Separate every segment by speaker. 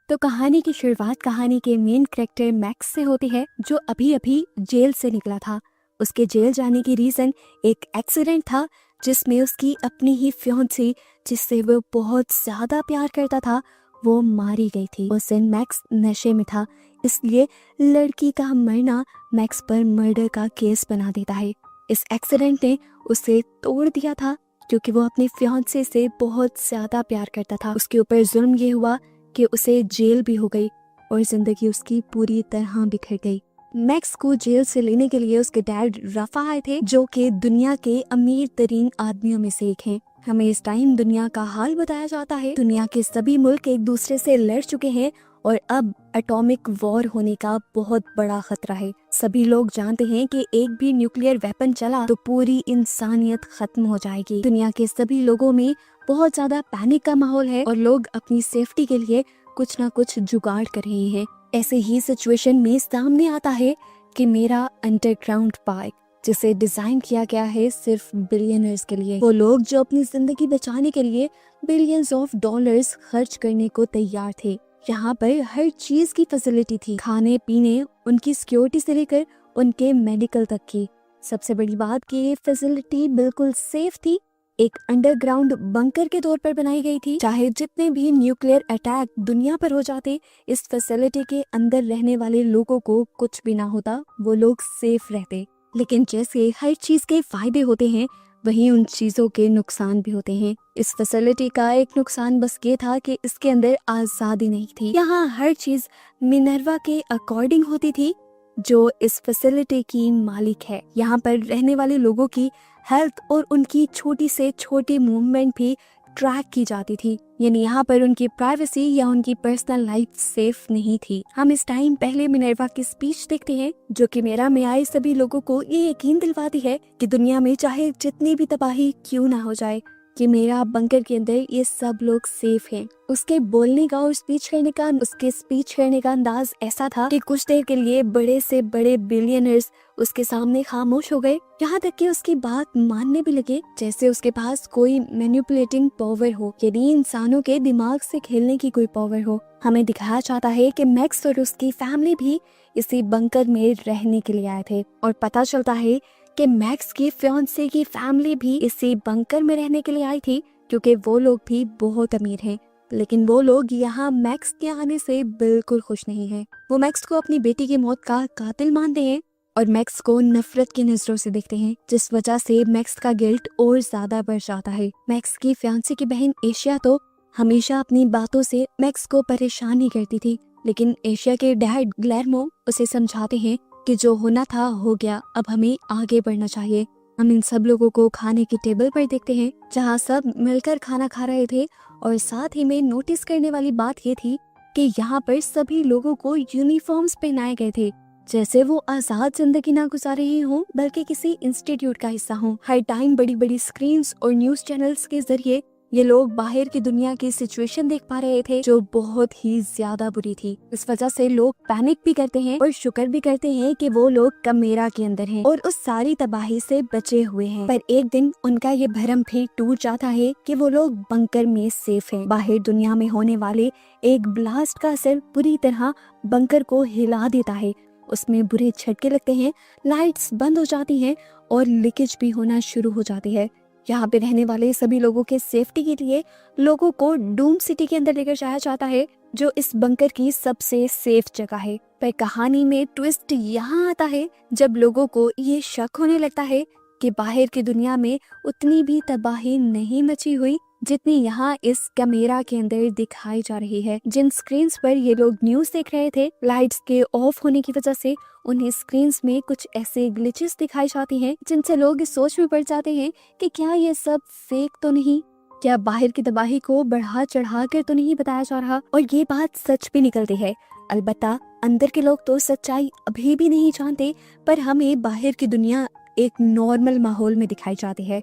Speaker 1: तो कहानी की शुरुआत कहानी के मेन कैरेक्टर मैक्स से होती है, जो अभी अभी जेल से निकला था। उसके जेल जाने की रीज़न एक एक्सीडेंट था जिसमें उसकी अपनी ही फियांसी, जिससे वो बहुत ज़्यादा प्यार करता था, वो मारी गई थी। उस दिन मैक्स नशे में था, इसलिए लड़की का मरना मैक्स पर मर्डर का केस बना देता है। इस एक्सीडेंट ने उसे तोड़ दिया था क्योंकि वो अपनी फियांसी से बहुत ज़्यादा प्यार करता था। उसके ऊपर जुल्म ये हुआ कि उसे जेल भी हो गई और जिंदगी उसकी पूरी तरह बिखर गई। मैक्स को जेल से लेने के लिए उसके डैड रफा आए थे, जो कि दुनिया के अमीर तरीन आदमियों में से एक हैं। हमें इस टाइम दुनिया का हाल बताया जाता है। दुनिया के सभी मुल्क एक दूसरे से लड़ चुके हैं और अब एटॉमिक वॉर होने का बहुत बड़ा खतरा है। सभी लोग जानते हैं कि एक भी न्यूक्लियर वेपन चला तो पूरी इंसानियत खत्म हो जाएगी। दुनिया के सभी लोगों में बहुत ज्यादा पैनिक का माहौल है और लोग अपनी सेफ्टी के लिए कुछ ना कुछ जुगाड़ कर रहे हैं। ऐसे ही सिचुएशन में सामने आता है कि मेरा अंडरग्राउंड पार्क, जिसे डिजाइन किया गया है सिर्फ बिलियनर्स के लिए, वो लोग जो अपनी जिंदगी बचाने के लिए बिलियंस ऑफ डॉलर्स खर्च करने को तैयार थे। यहाँ पर हर चीज की फैसिलिटी थी, खाने पीने, उनकी सिक्योरिटी से लेकर उनके मेडिकल तक की। सबसे बड़ी बात कि ये फैसिलिटी बिल्कुल सेफ थी, एक अंडरग्राउंड बंकर के तौर पर बनाई गई थी। चाहे जितने भी न्यूक्लियर अटैक दुनिया पर हो जाते, इस फैसिलिटी के अंदर रहने वाले लोगों को कुछ भी ना होता, वो लोग सेफ रहते। लेकिन जैसे हर चीज के फायदे होते हैं, वहीं उन चीजों के नुकसान भी होते हैं। इस फैसिलिटी का एक नुकसान बस ये था कि इसके अंदर आजादी नहीं थी। यहाँ हर चीज मिनर्वा के अकॉर्डिंग होती थी, जो इस फैसिलिटी की मालिक है। यहाँ पर रहने वाले लोगों की हेल्थ और उनकी छोटी से छोटी मूवमेंट भी ट्रैक की जाती थी, यानी यहाँ पर उनकी प्राइवेसी या उनकी पर्सनल लाइफ सेफ नहीं थी। हम इस टाइम पहले मिनर्वा की स्पीच देखते हैं, जो कि मेरा में आए सभी लोगों को ये यकीन दिलवाती है कि दुनिया में चाहे जितनी भी तबाही क्यों ना हो जाए, कि मेरा बंकर के अंदर ये सब लोग सेफ हैं। उसके बोलने का और उसके स्पीच करने का अंदाज ऐसा था कि कुछ देर के लिए बड़े से बड़े बिलियनर्स उसके सामने खामोश हो गए, यहाँ तक कि उसकी बात मानने भी लगे, जैसे उसके पास कोई मैनिपुलेटिंग पावर हो, यानी इंसानों के दिमाग से खेलने की कोई पावर हो। हमें दिखाया जाता है कि मैक्स और उसकी फैमिली भी इसी बंकर में रहने के लिए आए थे और पता चलता है कि मैक्स की फियांसे की फैमिली भी इसी बंकर में रहने के लिए आई थी, क्योंकि वो लोग भी बहुत अमीर हैं। लेकिन वो लोग यहाँ मैक्स के आने से बिल्कुल खुश नहीं हैं। वो मैक्स को अपनी बेटी की मौत का कातिल मानते हैं और मैक्स को नफरत की नजरों से देखते हैं, जिस वजह से मैक्स का गिल्ट और ज्यादा बढ़ जाता है। मैक्स की फियांसे की बहन एशिया तो हमेशा अपनी बातों से मैक्स को परेशान ही करती थी, लेकिन एशिया के डैड ग्लेर्मो उसे समझाते हैं कि जो होना था हो गया, अब हमें आगे बढ़ना चाहिए। हम इन सब लोगों को खाने की टेबल पर देखते हैं, जहाँ सब मिलकर खाना खा रहे थे और साथ ही में नोटिस करने वाली बात ये थी कि यहाँ पर सभी लोगों को यूनिफॉर्म्स पहनाए गए थे, जैसे वो आजाद जिंदगी ना गुजार रहे हों, बल्कि किसी इंस्टीट्यूट का हिस्सा हों। हर टाइम बड़ी बड़ी स्क्रीन्स और न्यूज चैनल्स के जरिए ये लोग बाहर की दुनिया की सिचुएशन देख पा रहे थे, जो बहुत ही ज्यादा बुरी थी। इस वजह से लोग पैनिक भी करते हैं और शुक्र भी करते हैं कि वो लोग कमेरा के अंदर हैं और उस सारी तबाही से बचे हुए हैं। पर एक दिन उनका ये भरम भी टूट जाता है कि वो लोग बंकर में सेफ हैं। बाहर दुनिया में होने वाले एक ब्लास्ट का असर पूरी तरह बंकर को हिला देता है। उसमें बुरे झटके लगते हैं, लाइट्स बंद हो जाती हैं और लीकेज भी होना शुरू हो जाती है। यहाँ पे रहने वाले सभी लोगों के सेफ्टी के लिए लोगों को डूम सिटी के अंदर लेकर जाया जाता है, जो इस बंकर की सबसे सेफ जगह है। पर कहानी में ट्विस्ट यहाँ आता है जब लोगों को ये शक होने लगता है कि बाहर की दुनिया में उतनी भी तबाही नहीं मची हुई जितनी यहाँ इस कैमरा के अंदर दिखाई जा रही है। जिन स्क्रीन्स पर ये लोग न्यूज देख रहे थे, लाइट्स के ऑफ होने की वजह से उन्हें स्क्रीन्स में कुछ ऐसे ग्लिचेस दिखाई जाती हैं, जिनसे लोग इस सोच में पड़ जाते हैं कि क्या ये सब फेक तो नहीं, क्या बाहर की तबाही को बढ़ा चढ़ा कर तो नहीं बताया जा रहा। और ये बात सच भी निकलती है। अलबत्ता अंदर के लोग तो सच्चाई अभी भी नहीं जानते, पर हमें बाहर की दुनिया एक नॉर्मल माहौल में दिखाई जाती है।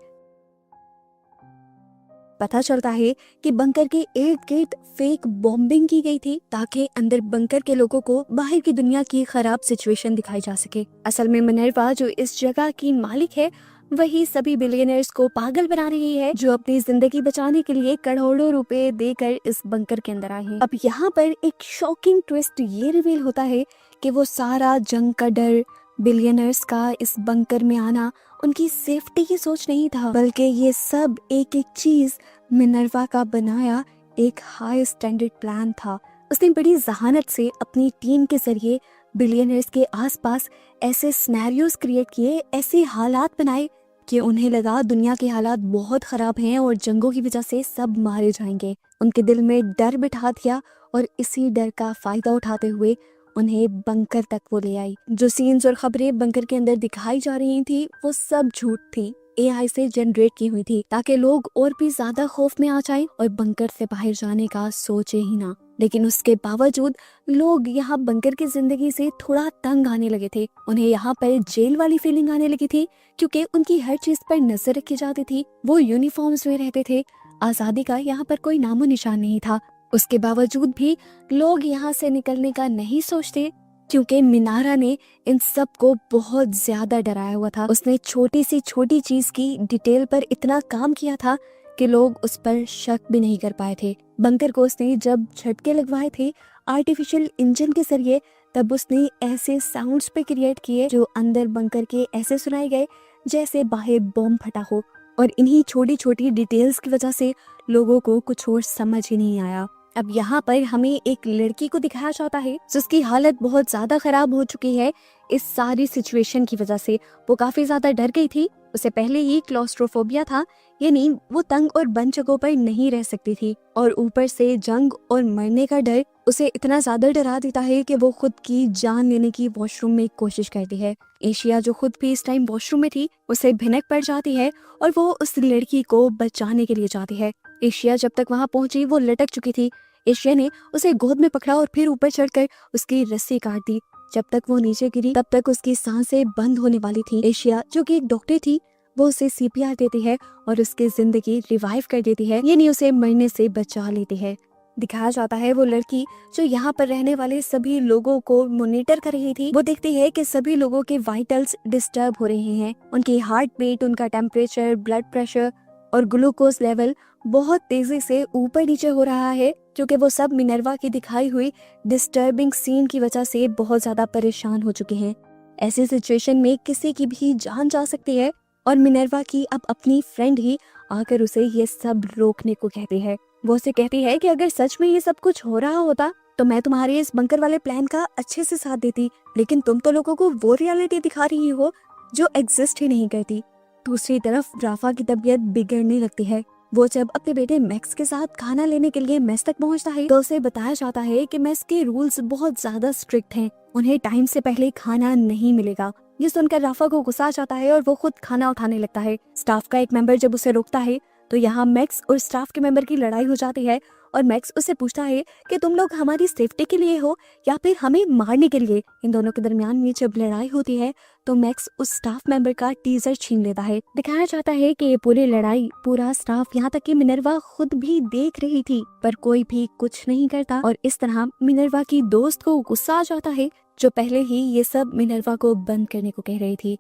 Speaker 1: पता चलता है कि बंकर के इर्द गिर्द फेक बॉम्बिंग की गई थी, ताकि अंदर बंकर के लोगों को बाहर की दुनिया की खराब सिचुएशन दिखाई जा सके। असल में मिनर्वा जो इस जगह की मालिक है, वही सभी बिलियनर्स को पागल बना रही है जो अपनी जिंदगी बचाने के लिए करोड़ों रुपए देकर इस बंकर के अंदर आए हैं। अब यहाँ पर एक शॉकिंग ट्विस्ट ये रिवील होता है कि वो सारा जंग का डर, बिलियनर्स का इस बंकर में आना उनकी सेफ्टी की सोच नहीं था, बल्कि ये सब एक एक चीज मिनर्वा का बनाया एक हाई स्टैंडर्ड प्लान था। उसने बड़ी जहानत से अपनी टीम के जरिए बिलियनर्स के आसपास ऐसे सिनेरियोज क्रिएट किए, ऐसे हालात बनाए कि उन्हें लगा दुनिया के हालात बहुत खराब हैं और जंगों की वजह से सब मारे जाएंगे। उनके दिल में डर बिठा दिया और इसी डर का फायदा उठाते हुए उन्हें बंकर तक वो ले आई। जो सीन्स और खबरें बंकर के अंदर दिखाई जा रही थी वो सब झूठ थी, एआई से जनरेट की हुई थी ताकि लोग और भी ज्यादा खौफ में आ जाएं और बंकर से बाहर जाने का सोचे ही ना। लेकिन उसके बावजूद लोग यहाँ बंकर की जिंदगी से थोड़ा तंग आने लगे थे। उन्हें यहाँ पर जेल वाली फीलिंग आने लगी थी क्योंकि उनकी हर चीज पर नजर रखी जाती थी। वो यूनिफॉर्म्स में रहते थे, आजादी का यहाँ पर कोई नामो निशान नहीं था। उसके बावजूद भी लोग यहाँ से निकलने का नहीं सोचते क्योंकि मिनारा ने इन सब को बहुत ज्यादा डराया हुआ था। उसने छोटी सी छोटी चीज की डिटेल पर इतना काम किया था कि लोग उस पर शक भी नहीं कर पाए थे। बंकर को उसने जब झटके लगवाए थे आर्टिफिशियल इंजन के जरिए, तब उसने ऐसे साउंड्स पे क्रिएट किए जो अंदर बंकर के ऐसे सुनाए गए जैसे बाहर बॉम्ब फटा हो। और इन्हीं छोटी छोटी डिटेल्स की वजह से लोगों को कुछ और समझ ही नहीं आया। अब यहाँ पर हमें एक लड़की को दिखाया जाता है जिसकी हालत बहुत ज्यादा खराब हो चुकी है इस सारी सिचुएशन की वजह से। वो काफी ज्यादा डर गई थी, उसे पहले ही क्लॉस्ट्रोफोबिया था, यानी वो तंग और बंद जगहों पर नहीं रह सकती थी और ऊपर से जंग और मरने का डर उसे इतना ज्यादा डरा देता है कि वो खुद की जान लेने की वॉशरूम में कोशिश करती है। एशिया जो खुद भी इस टाइम वॉशरूम में थी उसे भिनक पड़ जाती है और वो उस लड़की को बचाने के लिए जाती है। एशिया जब तक वहाँ पहुंची वो लटक चुकी थी। एशिया ने उसे गोद में पकड़ा और फिर ऊपर चढ़कर उसकी रस्सी काट दी। जब तक वो नीचे गिरी तब तक उसकी सांसें बंद होने वाली थी। एशिया जो कि एक डॉक्टर थी वो उसे सीपीआर देती है और उसकी जिंदगी रिवाइव कर देती है, यानी उसे मरने से बचा लेती है। दिखाया जाता है वो लड़की जो यहाँ पर रहने वाले सभी लोगों को मॉनिटर कर रही थी। वो देखती है कि सभी लोगों के वाइटल्स डिस्टर्ब हो रहे हैं, उनकी हार्ट बीट, उनका टेम्परेचर, ब्लड प्रेशर और ग्लूकोज लेवल बहुत तेजी से ऊपर नीचे हो रहा है, क्योंकि वो सब मिनर्वा की दिखाई हुई डिस्टर्बिंग सीन की वजह से बहुत ज्यादा परेशान हो चुके हैं। ऐसी सिचुएशन में किसी की भी जान जा सकती है और मिनर्वा की अब अपनी फ्रेंड ही आकर उसे ये सब रोकने को कहती है। वो उसे कहती है कि अगर सच में ये सब कुछ हो रहा होता तो मैं तुम्हारे इस बंकर वाले प्लान का अच्छे से साथ देती, लेकिन तुम तो लोगों को वो रियलिटी दिखा रही हो जो एग्जिस्ट ही नहीं करती। दूसरी तरफ राफा की तबीयत बिगड़ने लगती है। वो जब अपने बेटे मैक्स के साथ खाना लेने के लिए मेस तक पहुंचता है तो उसे बताया जाता है कि मेस के रूल्स बहुत ज्यादा स्ट्रिक्ट हैं, उन्हें टाइम से पहले खाना नहीं मिलेगा। ये सुनकर राफा को गुस्सा आ जाता है और वो खुद खाना उठाने लगता है। स्टाफ का एक मेंबर जब उसे रोकता है तो यहाँ मैक्स और स्टाफ के मेंबर की लड़ाई हो जाती है और मैक्स उससे पूछता है कि तुम लोग हमारी सेफ्टी के लिए हो या फिर हमें मारने के लिए। इन दोनों के दरमियान में जब लड़ाई होती है तो मैक्स उस स्टाफ मेंबर का टीजर छीन लेता है। दिखाया जाता है कि ये पूरी लड़ाई पूरा स्टाफ यहाँ तक कि मिनर्वा खुद भी देख रही थी, पर कोई भी कुछ नहीं करता और इस तरह मिनर्वा की दोस्त को गुस्सा आ जाता है जो पहले ही ये सब मिनर्वा को बंद करने को कह रही थी।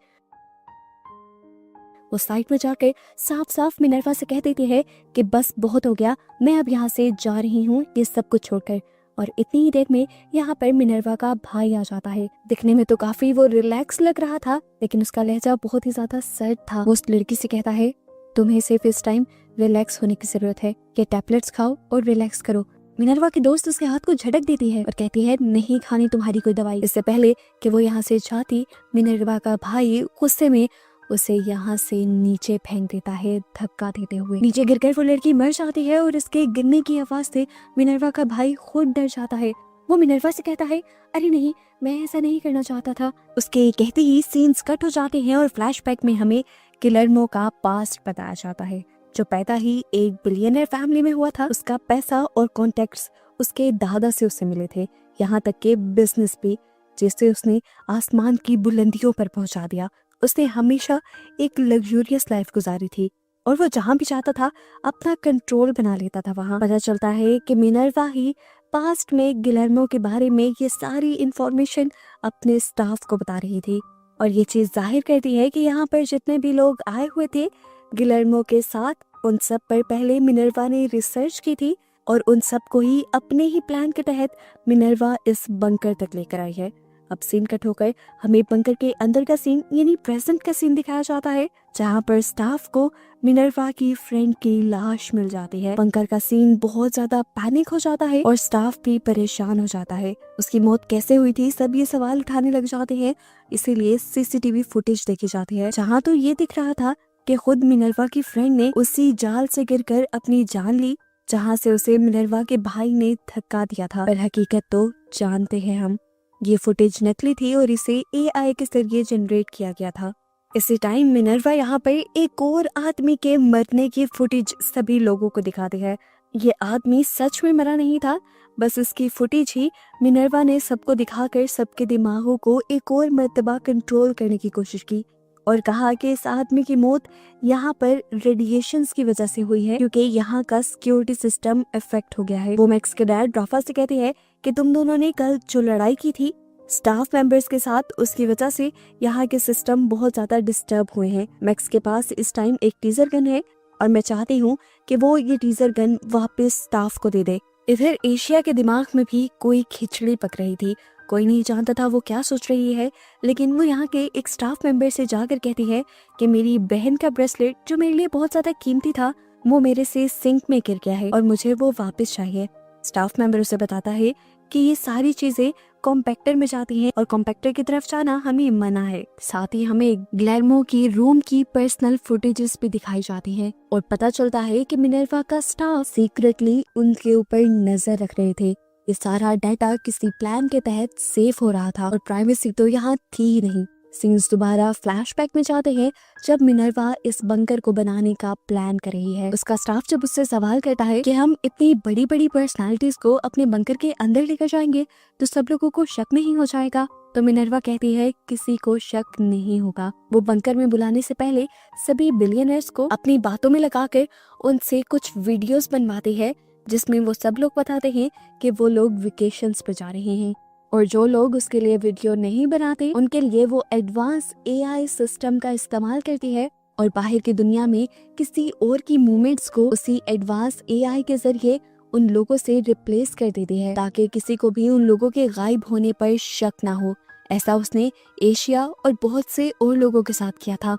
Speaker 1: वो साइड में जाकर साफ साफ मिनर्वा से कह देती है कि बस बहुत हो गया, मैं अब यहाँ से जा रही हूँ ये सब कुछ छोड़कर। और इतनी ही देर में यहाँ पर मिनर्वा का भाई आ जाता है। दिखने में तो काफी वो रिलैक्स लग रहा था, लेकिन उसका लहजा बहुत ही ज्यादा सर्द था। वो उस लड़की से कहता है तुम्हें सिर्फ इस टाइम रिलैक्स होने की जरूरत है, ये टैबलेट्स खाओ और रिलैक्स करो। मिनर्वा की दोस्त उसके हाथ को झटक देती है और कहती है नहीं खानी तुम्हारी कोई दवाई। इससे पहले कि वो यहाँ से जाती, मिनर्वा का भाई गुस्से में उसे यहाँ से नीचे फेंक देता है धक्का देते हुए। नीचे गिरकर वो लड़की मर जाती है और इसके गिरने की आवाज से मिनर्वा का भाई खुद डर जाता है। वो मिनर्वा से कहता है अरे नहीं, मैं ऐसा नहीं करना चाहता था। उसके कहते ही सीन्स कट हो जाते हैं और फ्लैशबैक में हमें गिलर्मो का पास्ट बताया जाता है, जो पैदा ही एक बिलियनर फैमिली में हुआ था। उसका पैसा और कॉन्टेक्ट्स उसके दादा से उसे मिले थे, यहाँ तक के बिजनेस भी, जिससे उसने आसमान की बुलंदियों पर पहुंचा दिया। उसने हमेशा एक लग्जूरियस लाइफ गुजारी थी और वो जहाँ भी चाहता था अपना कंट्रोल बना लेता था। वहाँ पता चलता है कि मिनर्वा ही पास्ट में गिलर्मो के बारे में ये सारी इंफॉर्मेशन अपने स्टाफ को बता रही थी। और ये चीज जाहिर करती है कि यहाँ पर जितने भी लोग आए हुए थे गिलर्मो के साथ, उन सब पर पहले मिनर्वा ने रिसर्च की थी और उन सब को ही अपने ही प्लान के तहत मिनर्वा इस बंकर तक लेकर आई है। अब सीन कट होकर हमें बंकर के अंदर का सीन यानी प्रेजेंट का सीन दिखाया जाता है, जहाँ पर स्टाफ को मिनर्वा की फ्रेंड की लाश मिल जाती है। बंकर का सीन बहुत ज्यादा पैनिक हो जाता है और स्टाफ भी परेशान हो जाता है। उसकी मौत कैसे हुई थी, सब ये सवाल उठाने लग जाते हैं। इसीलिए सीसीटीवी फुटेज देखी जाती है, जहाँ तो ये दिख रहा था कि खुद मिनर्वा की फ्रेंड ने उसी जाल से गिरकर अपनी जान ली जहाँ से उसे मिनर्वा के भाई ने धक्का दिया था। पर हकीकत तो जानते हैं हम, ये फुटेज नकली थी और इसे एआई के जरिए जनरेट किया गया था। इसी टाइम मिनर्वा यहाँ पर एक और आदमी के मरने की फुटेज सभी लोगों को दिखाती है। ये आदमी सच में मरा नहीं था, बस इसकी फुटेज ही मिनर्वा ने सबको दिखाकर सबके दिमागों को एक और मर्तबा कंट्रोल करने की कोशिश की और कहा कि इस आदमी की मौत यहाँ पर रेडिएशंस की वजह से हुई है, क्योंकि यहाँ का सिक्योरिटी सिस्टम इफेक्ट हो गया है। वो मैक्स के डैड राफा से कहती है कि तुम दोनों ने कल जो लड़ाई की थी स्टाफ मेंबर्स के साथ, उसकी वजह से यहाँ के सिस्टम बहुत ज्यादा डिस्टर्ब हुए हैं। मैक्स के पास इस टाइम एक टीजर गन है और मैं चाहती हूँ कि वो ये टीजर गन वापस स्टाफ को दे दे। इधर एशिया के दिमाग में भी कोई खिचड़ी पक रही थी। कोई नहीं जानता था वो क्या सोच रही है, लेकिन वो यहाँ के एक स्टाफ मेंबर से जाकर कहती है कि मेरी बहन का ब्रेसलेट जो मेरे लिए बहुत ज्यादा कीमती था वो मेरे से सिंक में गिर गया है और मुझे वो वापस चाहिए। स्टाफ मेंबर उसे बताता है कि ये सारी चीजें कॉम्पैक्टर में जाती हैं और कॉम्पैक्टर की तरफ जाना हमें मना है। साथ ही हमें गिलेर्मो की रूम की पर्सनल फुटेजेस भी दिखाई जाती हैं और पता चलता है कि मिनर्वा का स्टाफ सीक्रेटली उनके ऊपर नजर रख रहे थे। ये सारा डाटा किसी प्लान के तहत सेव हो रहा था और प्राइवेसी तो यहाँ थी ही नहीं। सीन्स दोबारा फ्लैशबैक में जाते हैं जब मिनर्वा इस बंकर को बनाने का प्लान कर रही है। उसका स्टाफ जब उससे सवाल करता है कि हम इतनी बड़ी बड़ी पर्सनालिटीज को अपने बंकर के अंदर लेकर जाएंगे तो सब लोगों को शक नहीं हो जाएगा, तो मिनर्वा कहती है किसी को शक नहीं होगा। वो बंकर में बुलाने से पहले सभी बिलियनर्स को अपनी बातों में लगाकर उनसे कुछ वीडियोस बनवाती है, जिसमें वो सब लोग बताते हैं कि वो लोग वेकेशंस पे जा रहे हैं और जो लोग उसके लिए वीडियो नहीं बनाते उनके लिए वो एडवांस एआई सिस्टम का इस्तेमाल करती है और बाहर की दुनिया में किसी और की मूवमेंट्स को उसी एडवांस एआई के जरिए उन लोगों से रिप्लेस कर देती है ताकि किसी को भी उन लोगों के गायब होने पर शक ना हो। ऐसा उसने एशिया और बहुत से और लोगों के साथ किया था।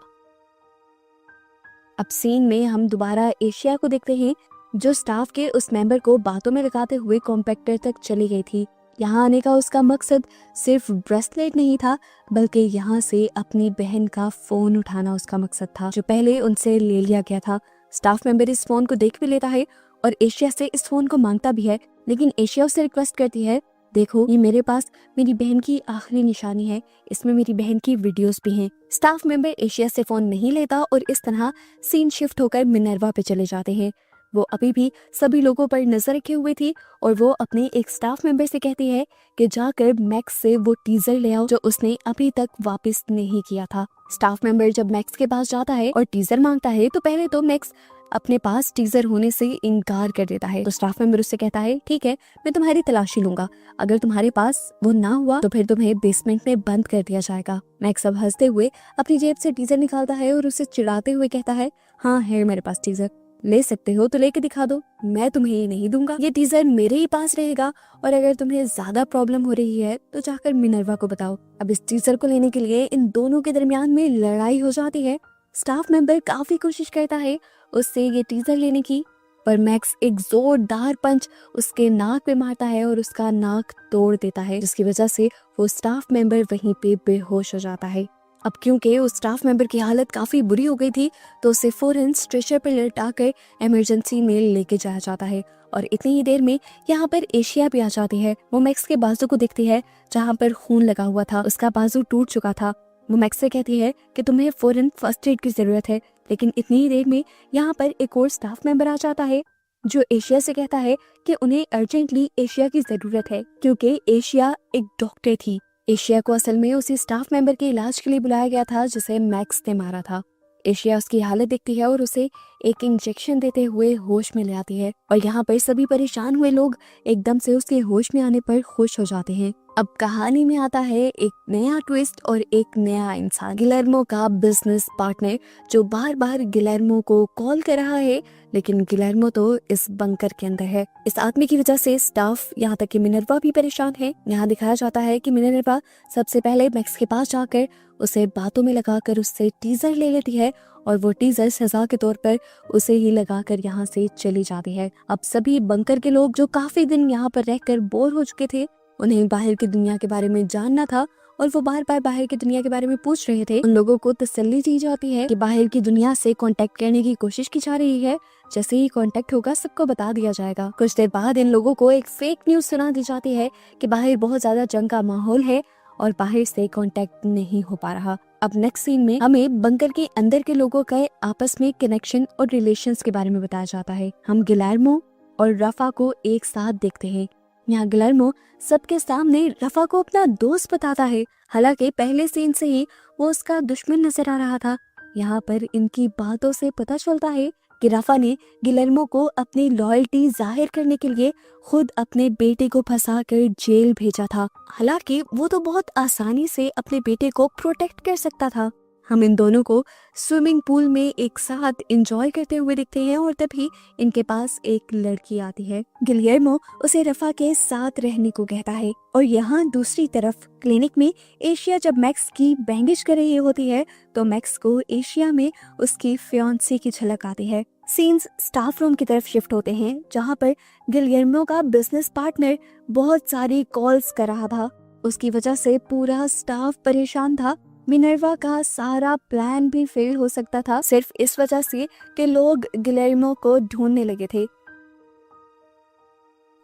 Speaker 1: अब सीन में हम दोबारा एशिया को देखते हैं जो स्टाफ के उस मेंबर को बातों में लगाते हुए कॉम्पैक्टर तक चली गई थी। यहाँ आने का उसका मकसद सिर्फ ब्रेसलेट नहीं था, बल्कि यहाँ से अपनी बहन का फोन उठाना उसका मकसद था जो पहले उनसे ले लिया गया था। स्टाफ मेंबर इस फोन को देख भी लेता है और एशिया से इस फोन को मांगता भी है, लेकिन एशिया उससे रिक्वेस्ट करती है देखो ये मेरे पास मेरी बहन की आखिरी निशानी है, इसमें मेरी बहन की वीडियोस भी हैं। स्टाफ मेंबर एशिया से फोन नहीं लेता और इस तरह सीन शिफ्ट होकर मिनर्वा पे चले जाते हैं। वो अभी भी सभी लोगों पर नजर रखे हुए थी और वो अपने एक स्टाफ मेंबर से कहती है कि जाकर मैक्स से वो टीजर ले आओ जो उसने अभी तक वापस नहीं किया था। स्टाफ मेंबर जब मैक्स के पास जाता है और टीजर मांगता है तो पहले तो मैक्स अपने पास टीजर होने से इनकार कर देता है। तो स्टाफ मेंबर उससे कहता है ठीक है मैं तुम्हारी तलाशी लूंगा, अगर तुम्हारे पास वो ना हुआ तो फिर तुम्हें बेसमेंट में बंद कर दिया जाएगा। मैक्स अब हंसते हुए अपनी जेब से टीजर निकालता है और उसे चिढ़ाते हुए कहता है हाँ है मेरे पास टीजर, ले सकते हो तो लेके दिखा दो, मैं तुम्हें ये नहीं दूंगा, ये टीजर मेरे ही पास रहेगा और अगर तुम्हें ज्यादा प्रॉब्लम हो रही है तो जाकर मिनर्वा को बताओ। अब इस टीजर को लेने के लिए इन दोनों के दरमियान में लड़ाई हो जाती है। स्टाफ मेंबर काफी कोशिश करता है उससे ये टीजर लेने की, पर मैक्स एक जोरदार पंच उसके नाक पे मारता है और उसका नाक तोड़ देता है, जिसकी वजह से वो स्टाफ मेंबर वहीं पे बेहोश हो जाता है। अब क्योंकि उस स्टाफ मेंबर की हालत काफी बुरी हो गई थी तो उसे फौरन स्ट्रेचर पर लटाकर इमरजेंसी में लेके जाया जाता है और इतनी ही देर में यहाँ पर एशिया भी आ जाती है। वो मैक्स के बाजू को देखती है जहाँ पर खून लगा हुआ था, उसका बाजू टूट चुका था। वो मैक्स से कहती है कि तुम्हें फौरन फर्स्ट एड की जरूरत है, लेकिन इतनी ही देर में यहाँ पर एक और स्टाफ मेंबर आ जाता है जो एशिया से कहता है कि उन्हें अर्जेंटली एशिया की जरूरत है क्योंकि एशिया एक डॉक्टर थी। एशिया को असल में उसी स्टाफ मेंबर के इलाज के लिए बुलाया गया था जिसे मैक्स ने मारा था। एशिया उसकी हालत देखती है और उसे एक इंजेक्शन देते हुए होश में ले आती है और यहाँ पर सभी परेशान हुए लोग एकदम से उसके होश में आने पर खुश हो जाते हैं। अब कहानी में आता है एक नया ट्विस्ट और एक नया इंसान, गिलेर्मो का बिजनेस पार्टनर, जो बार बार गिलेर्मो को कॉल कर रहा है, लेकिन गिलेर्मो तो इस बंकर के अंदर है। इस आदमी की वजह से स्टाफ, यहाँ तक कि मिनर्वा भी परेशान है। यहाँ दिखाया जाता है कि मिनर्वा सबसे पहले मैक्स के पास जाकर उसे बातों में लगाकर उससे टीजर ले लेती है और वो टीजर सजा के तौर पर उसे ही लगाकर यहाँ से चली जाती है। अब सभी बंकर के लोग जो काफी दिन यहाँ पर रहकर बोर हो चुके थे, उन्हें बाहर की दुनिया के बारे में जानना था और वो बार बार बाहर की दुनिया के बारे में पूछ रहे थे। उन लोगों को तसल्ली दी जाती है कि बाहर की दुनिया से कांटेक्ट करने की कोशिश की जा रही है, जैसे ही कांटेक्ट होगा सबको बता दिया जाएगा। कुछ देर बाद इन लोगों को एक फेक न्यूज सुना दी जाती है कि बाहर बहुत ज्यादा जंग का माहौल है और बाहर से कांटेक्ट नहीं हो पा रहा। अब नेक्स्ट सीन में हमें बंकर के अंदर के लोगों का आपस में कनेक्शन और रिलेशंस के बारे में बताया जाता है। हम गिलेर्मो और रफा को एक साथ देखते हैं। यहाँ गिलेर्मो सबके सामने रफा को अपना दोस्त बताता है, हालांकि पहले सीन से ही वो उसका दुश्मन नजर आ रहा था। यहाँ पर इनकी बातों से पता चलता है कि रफा ने गिलेर्मो को अपनी लॉयल्टी जाहिर करने के लिए खुद अपने बेटे को फंसा कर जेल भेजा था। हालांकि वो तो बहुत आसानी से अपने बेटे को प्रोटेक्ट कर सकता था। हम इन दोनों को स्विमिंग पूल में एक साथ एंजॉय करते हुए दिखते हैं और तभी इनके पास एक लड़की आती है। गिलेर्मो उसे रफा के साथ रहने को कहता है और यहाँ दूसरी तरफ क्लिनिक में एशिया जब मैक्स की बैंडेज कर रही होती है तो मैक्स को एशिया में उसकी फियांसी की झलक आती है। सीन्स स्टाफ रूम की तरफ शिफ्ट होते हैं, जहाँ पर गिलेर्मो का बिजनेस पार्टनर बहुत सारी कॉल्स कर रहा था। उसकी वजह से पूरा स्टाफ परेशान था। मिनर्वा का सारा प्लान भी फेल हो सकता था, सिर्फ इस वजह से कि लोग गिलेर्मो को ढूंढने लगे थे।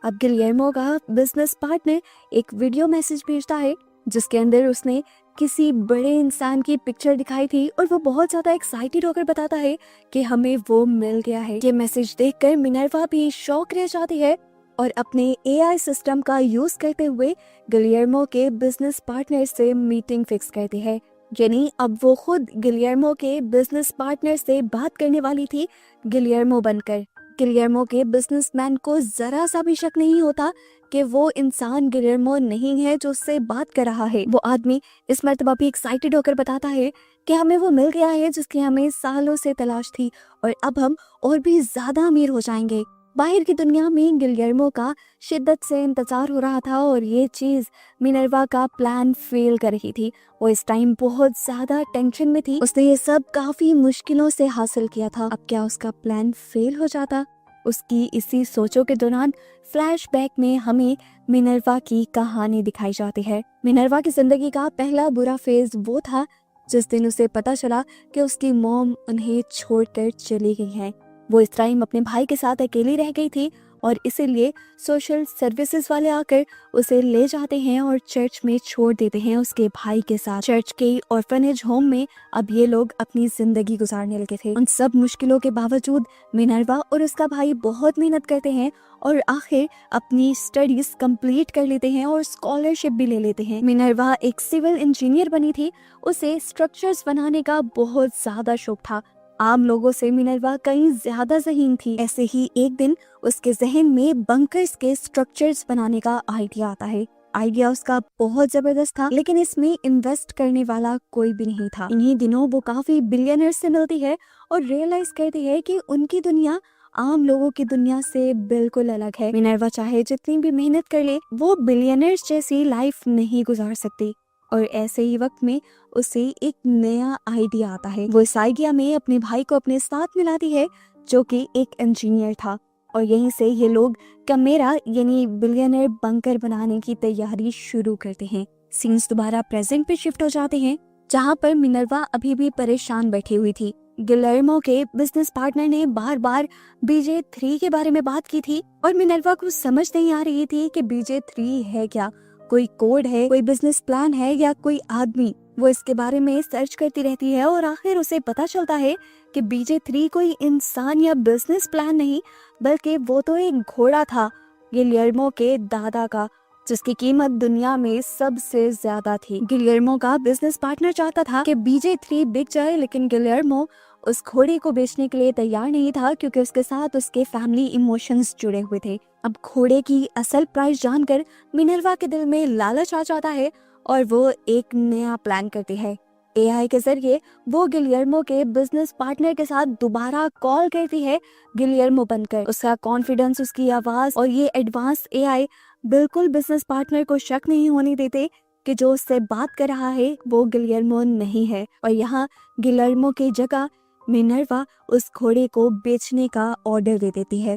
Speaker 1: अब गिलेर्मो का बिजनेस पार्टनर एक वीडियो मैसेज भेजता है जिसके अंदर उसने किसी बड़े इंसान की पिक्चर दिखाई थी और वो बहुत ज्यादा एक्साइटेड होकर बताता है कि हमें वो मिल गया है। ये मैसेज देखकर मिनर्वा भी शॉक रह जाती है और अपने एआई सिस्टम का यूज करते हुए गिलेर्मो के बिजनेस पार्टनर से मीटिंग फिक्स करती है। यानी अब वो खुद गिलेर्मो के बिजनेस पार्टनर से बात करने वाली थी, गिलेर्मो बनकर। गिलेर्मो के बिजनेसमैन को जरा सा भी शक नहीं होता कि वो इंसान गिलेर्मो नहीं है जो उससे बात कर रहा है। वो आदमी इस मर्तबा भी एक्साइटेड होकर बताता है कि हमें वो मिल गया है जिसकी हमें सालों से तलाश थी और अब हम और भी ज्यादा अमीर हो जाएंगे। बाहर की दुनिया में गिलेर्मो का शिद्दत से इंतजार हो रहा था और ये चीज मिनर्वा का प्लान फेल कर रही थी। वो इस टाइम बहुत ज्यादा टेंशन में थी। उसने ये सब काफी मुश्किलों से हासिल किया था। अब क्या उसका प्लान फेल हो जाता? उसकी इसी सोचों के दौरान फ्लैशबैक में हमें मिनर्वा की कहानी दिखाई जाती है। मिनर्वा की जिंदगी का पहला बुरा फेज वो था जिस दिन उसे पता चला कि उसकी मॉम उन्हें छोड़कर चली गई है। वो इस टाइम अपने भाई के साथ अकेली रह गई थी और इसीलिए सोशल सर्विसेज वाले आकर उसे ले जाते हैं और चर्च में छोड़ देते हैं उसके भाई के साथ। चर्च के ऑर्फनेज होम में अब ये लोग अपनी जिंदगी गुजारने लगे थे। उन सब मुश्किलों के बावजूद मिनर्वा और उसका भाई बहुत मेहनत करते हैं और आखिर अपनी स्टडीज कंप्लीट कर लेते हैं और स्कॉलरशिप भी ले लेते हैं। मिनर्वा एक सिविल इंजीनियर बनी थी। उसे स्ट्रक्चर्स बनाने का बहुत ज्यादा शौक था। आम लोगों से मिनर्वा कहीं ज्यादा ज़हीन थी। ऐसे ही एक दिन उसके जहन में बंकर्स के स्ट्रक्चर्स बनाने का आइडिया आता है। आइडिया उसका बहुत जबरदस्त था, लेकिन इसमें इन्वेस्ट करने वाला कोई भी नहीं था। इन्हीं दिनों वो काफी बिलियनर्स से मिलती है और रियलाइज करती है कि उनकी दुनिया आम लोगों की दुनिया से बिल्कुल अलग है। मिनर्वा चाहे जितनी भी मेहनत कर ले, वो बिलियनर्स जैसी लाइफ नहीं गुजार सकती। और ऐसे ही वक्त में उसे एक नया आइडिया आता है। वो इस आइडिया में अपने भाई को अपने साथ मिलाती है जो कि एक इंजीनियर था और यहीं से ये लोग कमेरा यानी बिलियनर बंकर बनाने की तैयारी शुरू करते हैं। सीन्स दोबारा प्रेजेंट पे शिफ्ट हो जाते हैं, जहाँ पर मिनर्वा अभी भी परेशान बैठी हुई थी। गिलेर्मो के बिजनेस पार्टनर ने बार बार BJ3 के बारे में बात की थी और मिनर्वा को समझ नहीं आ रही थी कि BJ3 है क्या, कोई कोड है, कोई बिजनेस प्लान है या कोई आदमी। वो इसके बारे में सर्च करती रहती है और आखिर उसे पता चलता है कि BJ3 कोई इंसान या बिजनेस प्लान नहीं, बल्कि वो तो एक घोड़ा था गिलेर्मो के दादा का, जिसकी कीमत दुनिया में सबसे ज्यादा थी। गिलेर्मो का बिजनेस पार्टनर चाहता था कि BJ3 बिक जाए, लेकिन गिलेर्मो उस घोड़े को बेचने के लिए तैयार नहीं था, क्योंकि उसके साथ उसके फैमिली इमोशंस जुड़े हुए थे। अब घोड़े की असल प्राइस जानकर मिनर्वा के दिल में लालच आ जाता है और वो एक नया प्लान करती है। एआई के जरिए वो गिलियर्मो के बिजनेस पार्टनर के साथ दोबारा कॉल करती है, गिलियर्मो बनकर। उसका कॉन्फिडेंस, उसकी आवाज और ये एडवांस एआई बिल्कुल बिजनेस पार्टनर को शक नहीं होने देते कि जो उससे बात कर रहा है वो गिलियर्मो नहीं है। और यहाँ गिलियर्मो की जगह मिनर्वा उस घोड़े को बेचने का ऑर्डर दे देती है।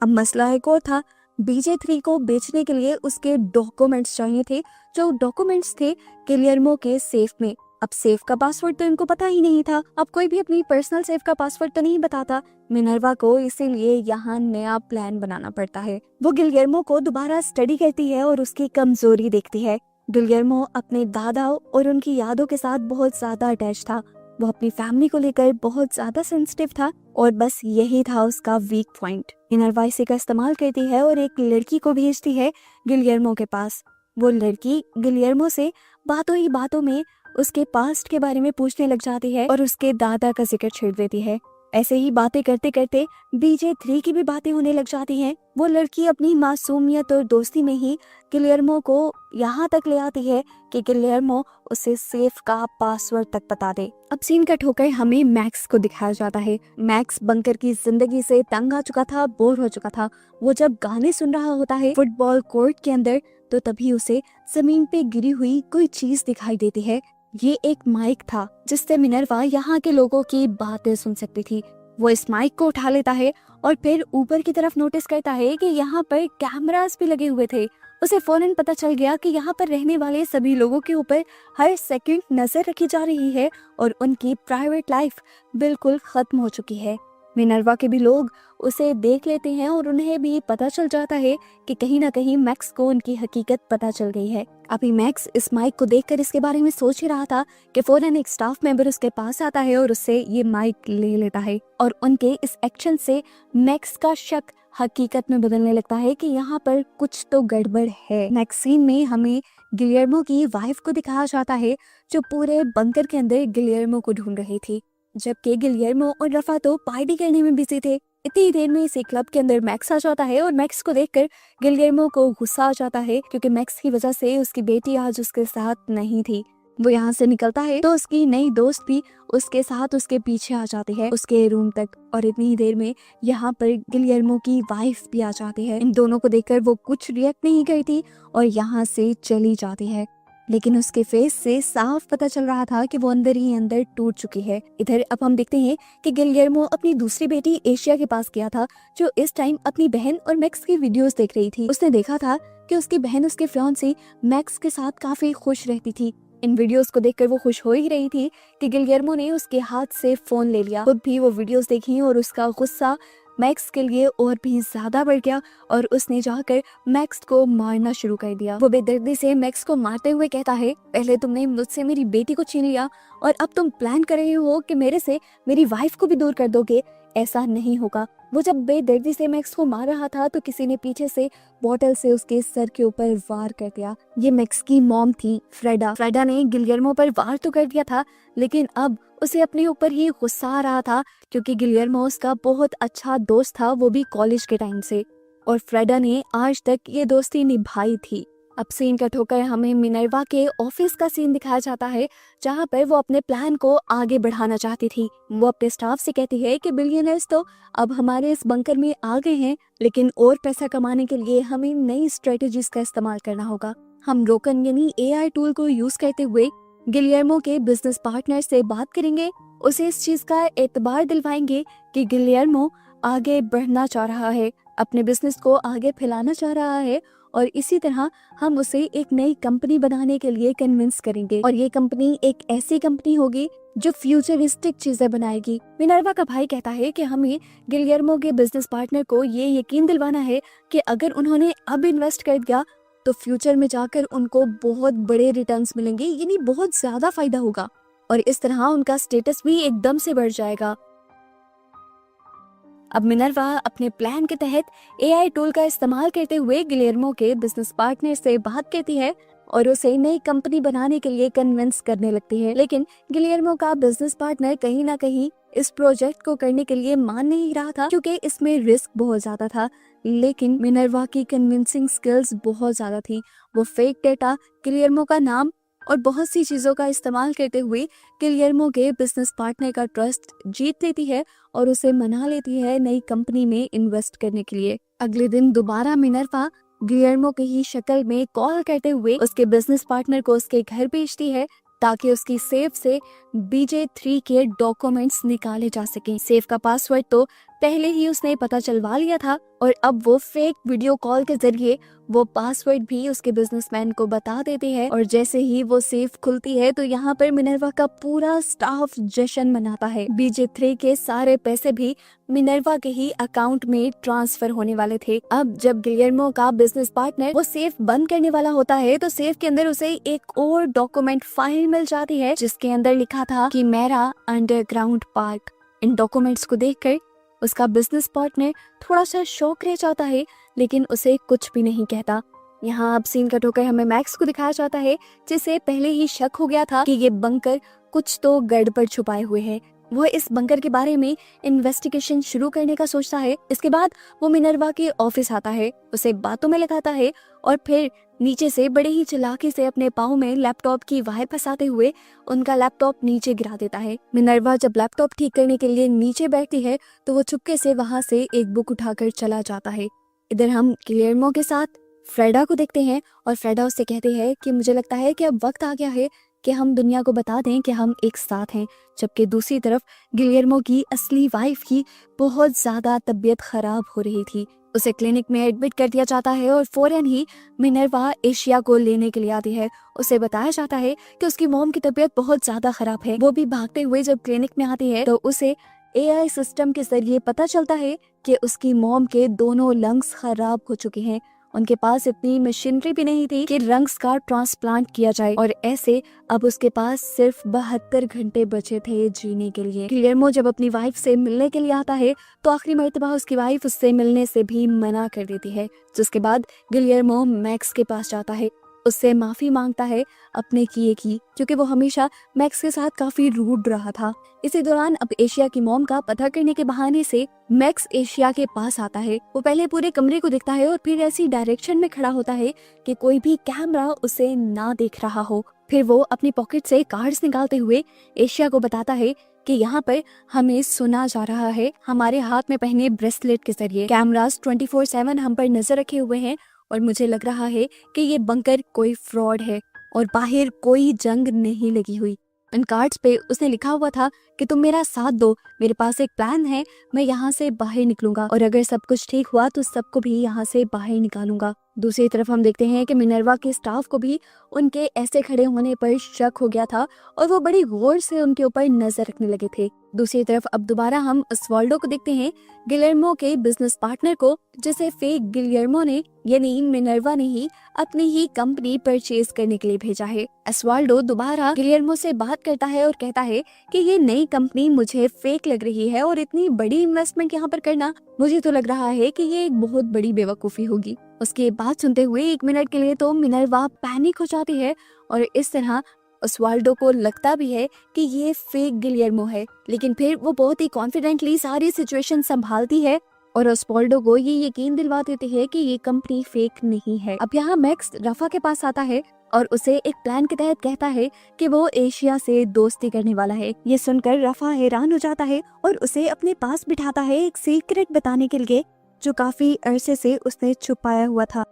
Speaker 1: अब मसला एक और था। BJ3 को बेचने के लिए उसके डॉक्यूमेंट्स चाहिए थे, जो डॉक्यूमेंट्स थे गिलियर्मो के सेफ में। अब सेफ का पासवर्ड तो इनको पता ही नहीं था। अब कोई भी अपनी पर्सनल सेफ का पासवर्ड तो नहीं बताता मिनर्वा को, इसीलिए यहाँ नया प्लान बनाना पड़ता है। वो गिलियर्मो को दोबारा स्टडी करती है और उसकी कमजोरी देखती है। गिलियर्मो अपने दादा और उनकी यादों के साथ बहुत ज्यादा अटैच था। वो अपनी फैमिली को लेकर बहुत ज्यादा सेंसिटिव था और बस यही था उसका वीक पॉइंट। मिनर्वा इसी का इस्तेमाल करती है और एक लड़की को भेजती है गिलियर्मो के पास। वो लड़की गिलियर्मो से बातों ही बातों में उसके पास्ट के बारे में पूछने लग जाती है और उसके दादा का जिक्र छेड़ देती है। ऐसे ही बातें करते करते BJ3 की भी बातें होने लग जाती हैं। वो लड़की अपनी मासूमियत और दोस्ती में ही गिलियर्मो को यहाँ तक ले आती है कि गिलियर्मो उसे सेफ का पासवर्ड तक बता दे। अब सीन कट होकर हमें मैक्स को दिखाया जाता है। मैक्स बंकर की जिंदगी से तंग आ चुका था, बोर हो चुका था। वो जब गाने सुन रहा होता है फुटबॉल कोर्ट के अंदर, तो तभी उसे जमीन पे गिरी हुई कोई चीज दिखाई देती है। ये एक माइक था जिससे मिनर्वा यहाँ के लोगों की बातें सुन सकती थी। वो इस माइक को उठा लेता है और फिर ऊपर की तरफ नोटिस करता है कि यहाँ पर कैमरास भी लगे हुए थे। उसे फौरन पता चल गया कि यहाँ पर रहने वाले सभी लोगों के ऊपर हर सेकंड नजर रखी जा रही है और उनकी प्राइवेट लाइफ बिल्कुल खत्म हो चुकी है। मिनर्वा के भी लोग उसे देख लेते हैं और उन्हें भी पता चल जाता है कि कहीं ना कहीं मैक्स को उनकी हकीकत पता चल गई है। अभी मैक्स इस माइक को देखकर इसके बारे में सोच ही रहा था कि फौरन एक स्टाफ मेंबर उसके पास आता है और उससे ये माइक ले लेता है। और उनके इस एक्शन से मैक्स का शक हकीकत में बदलने लगता है कि यहाँ पर कुछ तो गड़बड़ है। नेक्स्ट सीन में हमें गिलियर्मो की वाइफ को दिखाया जाता है, जो पूरे बंकर के अंदर गिलियर्मो को ढूंढ रही थी, जबकि गिलियर्मो और रफा तो पार्टी करने में बिजी थे। इतनी देर में इसी क्लब के अंदर मैक्स आ जाता है और मैक्स को देखकर गिलियर्मो को गुस्सा आ जाता है, क्योंकि मैक्स की वजह से उसकी बेटी आज उसके साथ नहीं थी। वो यहाँ से निकलता है तो उसकी नई दोस्त भी उसके साथ उसके पीछे आ जाती है उसके रूम तक। और इतनी देर में यहाँ पर गिलियर्मो की वाइफ भी आ जाती है। इन दोनों को देखकर वो कुछ रिएक्ट नहीं करती और यहाँ से चली जाती है, लेकिन उसके फेस से साफ पता चल रहा था कि वो अंदर ही अंदर टूट चुकी है। इधर अब हम देखते हैं कि गिलियर्मो अपनी दूसरी बेटी एशिया के पास गया था, जो इस टाइम अपनी बहन और मैक्स की वीडियोस देख रही थी। उसने देखा था कि उसकी बहन उसके फियांसे मैक्स के साथ काफी खुश रहती थी। इन वीडियोस को देखकर वो खुश हो ही रही थी कि गिलियर्मो ने उसके हाथ से फोन ले लिया। खुद भी वो वीडियोस देखी और उसका गुस्सा मैक्स के लिए और भी ज्यादा बढ़ गया और उसने जाकर मैक्स को मारना शुरू कर दिया। वो बेदर्दी से मैक्स को मारते हुए कहता है, पहले तुमने मुझसे मेरी बेटी को छीन लिया और अब तुम प्लान कर रहे हो कि मेरे से मेरी वाइफ को भी दूर कर दोगे। ऐसा नहीं होगा। वो जब बेदर्दी से मैक्स को मार रहा था तो किसी ने पीछे से बोतल से उसके सर के ऊपर वार कर दिया। ये मैक्स की मॉम थी, फ्रेडा। फ्रेडा ने गिलियर्मो पर वार तो कर दिया था, लेकिन अब उसे अपने ऊपर ही गुस्सा आ रहा था, क्योंकि गिलियर्मो उसका बहुत अच्छा दोस्त था, वो भी कॉलेज के टाइम से, और फ्रेडा ने आज तक ये दोस्ती निभाई थी। अब सीन कट होकर हमें मिनर्वा के ऑफिस का सीन दिखाया जाता है, जहाँ पर वो अपने प्लान को आगे बढ़ाना चाहती थी। वो अपने स्टाफ से कहती है कि बिलियनर्स तो अब हमारे इस बंकर में आ गए हैं, लेकिन और पैसा कमाने के लिए हमें नई स्ट्रेटेजीज का इस्तेमाल करना होगा। हम रोकन यानी AI टूल को यूज करते हुए गिलियर्मो के बिजनेस पार्टनर से बात करेंगे, उसे इस चीज का एतबार दिलवाएंगे कि गिलियर्मो आगे बढ़ना चाह रहा है, अपने बिजनेस को आगे फैलाना चाह रहा है, और इसी तरह हम उसे एक नई कंपनी बनाने के लिए कन्विंस करेंगे। और ये कंपनी एक ऐसी कंपनी होगी जो फ्यूचरिस्टिक चीजें बनाएगी। मिनर्वा का भाई कहता है कि हमें गिलियर्मो के बिजनेस पार्टनर को ये यकीन दिलवाना है कि अगर उन्होंने अब इन्वेस्ट कर दिया तो फ्यूचर में जाकर उनको बहुत बड़े रिटर्न्स मिलेंगे, यानी बहुत ज्यादा फायदा होगा, और इस तरह उनका स्टेटस भी एकदम से बढ़ जाएगा। अब मिनर्वा अपने प्लान के तहत AI टूल का इस्तेमाल करते हुए गिलियर्मो के बिजनेस पार्टनर से बात करती है और उसे नई कंपनी बनाने के लिए कन्विंस करने लगती है। लेकिन गिलियर्मो का बिजनेस पार्टनर कहीं ना कहीं इस प्रोजेक्ट को करने के लिए मान नहीं रहा था, क्योंकि इसमें रिस्क बहुत ज्यादा था। लेकिन मिनर्वा की कन्विंसिंग स्किल्स बहुत ज्यादा थी। वो फेक डेटा, गिलियर्मो का नाम और बहुत सी चीजों का इस्तेमाल करते हुए गिलियर्मो के बिजनेस पार्टनर का ट्रस्ट जीत लेती है और उसे मना लेती है नई कंपनी में इन्वेस्ट करने के लिए। अगले दिन दोबारा मिनर्वा गिलियर्मो की ही शक्ल में कॉल करते हुए उसके बिजनेस पार्टनर को उसके घर भेजती है, ताकि उसकी सेफ से BJ3 के डॉक्यूमेंट्स निकाले जा सकें। सेफ का पासवर्ड तो पहले ही उसने पता चलवा लिया था और अब वो फेक वीडियो कॉल के जरिए वो पासवर्ड भी उसके बिजनेसमैन को बता देते हैं। और जैसे ही वो सेफ खुलती है तो यहाँ पर मिनर्वा का पूरा स्टाफ जश्न मनाता है। BJ3 के सारे पैसे भी मिनर्वा के ही अकाउंट में ट्रांसफर होने वाले थे। अब जब गिलियर्मो का बिजनेस पार्टनर वो सेफ बंद करने वाला होता है तो सेफ के अंदर उसे एक और डॉक्यूमेंट फाइल मिल जाती है, जिसके अंदर लिखा था कि मेरा अंडरग्राउंड पार्क। इन डॉक्यूमेंट्स को देखकर उसका बिजनेस पार्टनर थोड़ा सा शॉक रह जाता है, लेकिन उसे कुछ भी नहीं कहता। यहाँ अब सीन कट होकर हमें मैक्स को दिखाया जाता है, जिसे पहले ही शक हो गया था कि ये बंकर कुछ तो गड़बड़ छुपाए हुए है। वो इस बंकर के बारे में इन्वेस्टिगेशन शुरू करने का सोचता है। इसके बाद वो मिनर्वा के ऑफिस आता है, उसे बातों में लगाता है और फिर नीचे से बड़े ही चालाकी से अपने पाँव में लैपटॉप की वायर फंसाते हुए उनका लैपटॉप नीचे गिरा देता है। मिनर्वा जब लैपटॉप ठीक करने के लिए नीचे बैठती है तो वो चुपके से वहां से एक बुक उठाकर चला जाता है। इधर हम गिलियर्मो के साथ फ्रेडा को देखते हैं और फ्रेडा उससे कहते हैं कि मुझे लगता है कि अब वक्त आ गया है कि हम दुनिया को बता दें कि हम एक साथ हैं। जबकि दूसरी तरफ गिलियर्मो की असली वाइफ की बहुत ज्यादा तबीयत खराब हो रही थी। उसे क्लिनिक में एडमिट कर दिया जाता है और फौरन ही मिनर्वा एशिया को लेने के लिए आती है। उसे बताया जाता है कि उसकी मॉम की तबीयत बहुत ज्यादा खराब है। वो भी भागते हुए जब क्लिनिक में आती है तो उसे AI सिस्टम के जरिए पता चलता है कि उसकी मॉम के दोनों लंग्स खराब हो चुके हैं। उनके पास इतनी मशीनरी भी नहीं थी कि लंग्स का ट्रांसप्लांट किया जाए और ऐसे अब उसके पास सिर्फ 72 घंटे बचे थे जीने के लिए। गिलियर्मो जब अपनी वाइफ से मिलने के लिए आता है तो आखिरी मर्तबा उसकी वाइफ उससे मिलने से भी मना कर देती है, जिसके बाद गिलियर्मो मैक्स के पास जाता है, उससे माफी मांगता है अपने किए की, क्योंकि वो हमेशा मैक्स के साथ काफी रूड रहा था। इसी दौरान अब एशिया की मॉम का पता करने के बहाने से मैक्स एशिया के पास आता है। वो पहले पूरे कमरे को देखता है और फिर ऐसी डायरेक्शन में खड़ा होता है कि कोई भी कैमरा उसे ना देख रहा हो। फिर वो अपनी पॉकेट से कार्ड्स निकालते हुए एशिया को बताता है कि यहाँ पर हमें सुना जा रहा है हमारे हाथ में पहने ब्रेसलेट के जरिए। कैमरास 24/7 हम पर नजर रखे हुए हैं और मुझे लग रहा है कि ये बंकर कोई फ्रॉड है और बाहर कोई जंग नहीं लगी हुई। इन कार्ड्स पे उसने लिखा हुआ था कि तुम मेरा साथ दो, मेरे पास एक प्लान है, मैं यहाँ से बाहर निकलूंगा और अगर सब कुछ ठीक हुआ तो सबको भी यहाँ से बाहर निकालूंगा। दूसरी तरफ हम देखते हैं कि मिनर्वा के स्टाफ को भी उनके ऐसे खड़े होने पर शक हो गया था और वो बड़ी गौर से उनके ऊपर नजर रखने लगे थे। दूसरी तरफ अब दोबारा हम अस्वाल्डो को देखते हैं, गिलियर्मो के बिजनेस पार्टनर को, जिसे फेक गिलियर्मो ने यानी मिनर्वा ने ही अपनी ही कंपनी परचेज करने के लिए भेजा है। अस्वाल्डो दोबारा गिलियर्मो से बात करता है और कहता है कि ये नई कंपनी मुझे फेक लग रही है और इतनी बड़ी इन्वेस्टमेंट यहाँ पर करना मुझे तो लग रहा है कि ये एक बहुत बड़ी बेवकूफी होगी। उसकी बात सुनते हुए 1 मिनट के लिए तो मिनर्वा पैनिक हो जाती है और इस तरह ओस्वाल्डो को लगता भी है कि ये फेक गिलियर्मो है, लेकिन फिर वो बहुत ही कॉन्फिडेंटली सारी सिचुएशन संभालती है और ओस्वाल्डो को ये यकीन दिलवा देती है कि ये कंपनी फेक नहीं है। अब यहाँ मैक्स रफा के पास आता है और उसे एक प्लान के तहत कहता है कि वो एशिया से दोस्ती करने वाला है। ये सुनकर रफा हैरान हो जाता है और उसे अपने पास बिठाता है एक सीक्रेट बताने के लिए जो काफी अरसे से उसने छुपाया हुआ था।